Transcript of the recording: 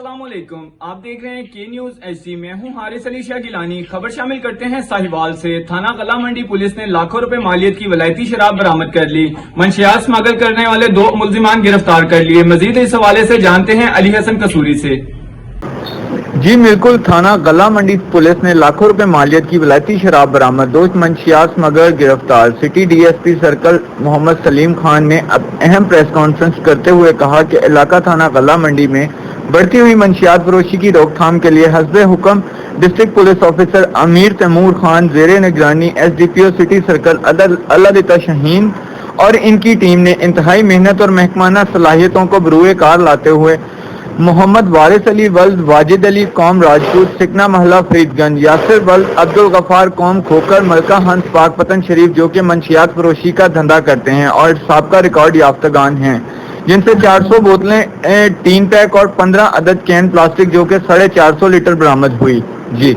السلام علیکم، آپ دیکھ رہے ہیں کے نیوز ایچ ڈی۔ میں ہوں حارث علی شاہ گیلانی۔ خبر شامل کرتے ہیں ساہیوال سے۔ تھانہ قلعہ منڈی پولیس نے لاکھوں روپے مالیت کی ولائتی شراب برآمد کر لی۔ منشیات اسمگل کرنے والے 2 ملزمان گرفتار کر لیے۔ مزید اس حوالے سے جانتے ہیں علی حسن قصوری سے۔ جی بالکل، تھانہ قلعہ منڈی پولیس نے لاکھوں روپے مالیت کی ولائتی شراب برآمد، 2 منشیات اسمگلر گرفتار۔ City D S P circle Muhammad Salim Khan نے اہم پریس کانفرنس کرتے ہوئے کہا کہ علاقہ تھانہ قلعہ منڈی میں بڑھتی ہوئی منشیات فروشی کی روک تھام کے لیے حسب حکم ڈسٹرکٹ پولیس آفیسر امیر تیمور خان زیر نگرانی ایس ڈی پی او سٹی سرکل اللہ شاہین اور ان کی ٹیم نے انتہائی محنت اور محکمانہ صلاحیتوں کو بروئے کار لاتے ہوئے محمد وارث علی ولد واجد علی قوم راجپوت سکنہ محلہ فرید گنج، یاسر ولد عبدالغفار قوم کھوکر ملکہ ہنس پاک پتن شریف جو کہ منشیات فروشی کا دھندا کرتے ہیں اور سابقہ ریکارڈ یافتگان ہیں، جن سے 400 بوتلیں ٹین پیک اور 15 عدد کین پلاسٹک جو کہ 450 لیٹر برآمد ہوئی۔ جی